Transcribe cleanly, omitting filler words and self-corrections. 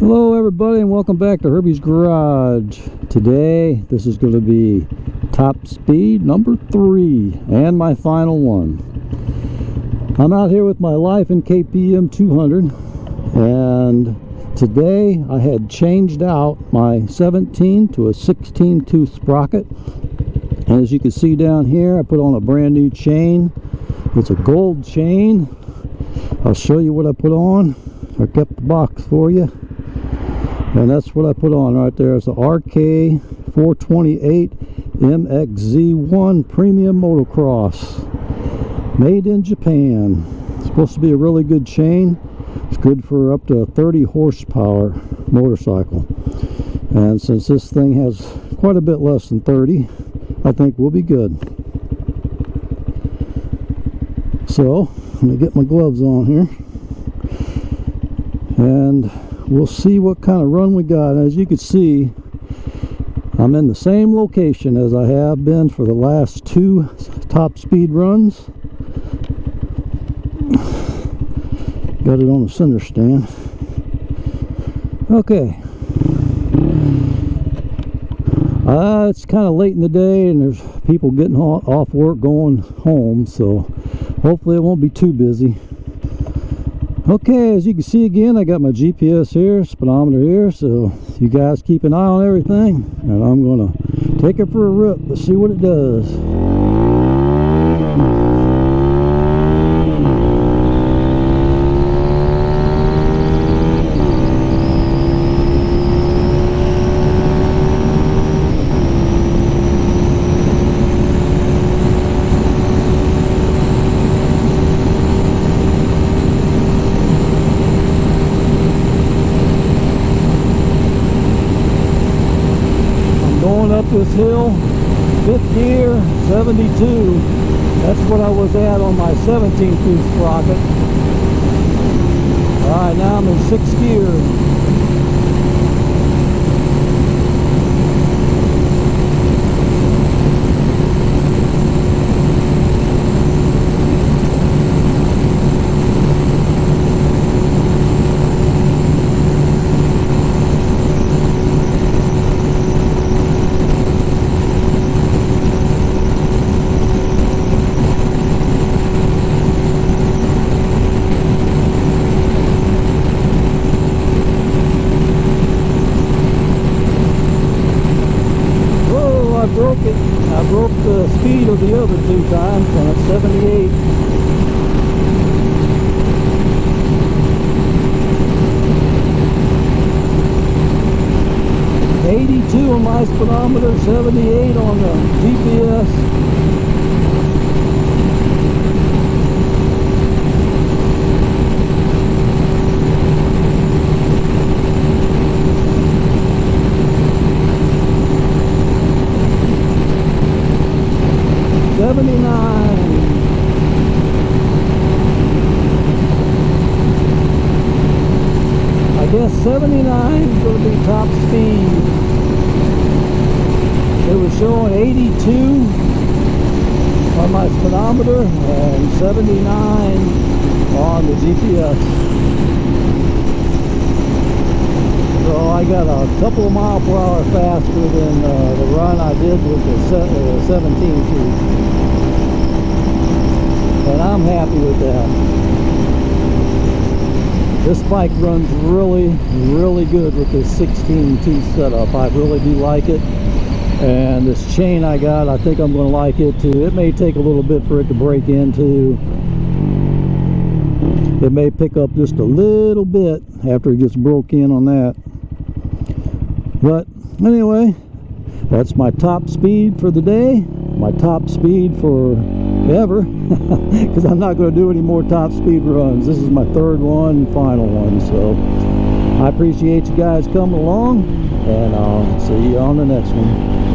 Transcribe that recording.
Hello everybody, and welcome back to Herbies Garage. Today this is going to be top speed number 3 and my final one. I'm out here with my Lifan KPM 200, and today I had changed out my 17 to a 16-tooth sprocket. And as you can see down here, I put on a brand new chain. It's a gold chain. I'll show you what I put on. I kept the box for you. And that's what I put on right there. It's a RK428 MXZ1 Premium Motocross, made in Japan. It's supposed to be a really good chain. It's good for up to a 30 horsepower motorcycle. And since this thing has quite a bit less than 30, I think we'll be good. So, let me get my gloves on here. And we'll see what kind of run we got. As you can see, I'm in the same location as I have been for the last 2 top speed runs. Got it on the center stand. Okay. It's kind of late in the day and there's people getting off work going home, so hopefully it won't be too busy. Okay, as you can see again, I got my GPS here, speedometer here, so you guys keep an eye on everything, and I'm going to take it for a rip. Let's see what it does. Up this hill, 5th gear, 72. That's what I was at on my 17-tooth sprocket. Alright, now I'm in 6th gear. I broke the speed of the other 2 times, and it's 78. '82 on my speedometer, 78 on the GPS. I guess 79 is going to be top speed. It was showing 82 on my speedometer and 79 on the GPS. So I got a couple of miles per hour faster than the run I did with the 17-tooth. And I'm happy with that. This bike runs really good with this 16-tooth setup. I really do like it. And this chain I got, I think I'm going to like it too. It may take a little bit for it to break into. It may pick up just a little bit after it gets broke in on that. But anyway, that's my top speed for the day. My top speed for ever, because I'm not going to do any more top speed runs. This is my 3rd one and final one. So I appreciate you guys coming along, and I'll see you on the next one.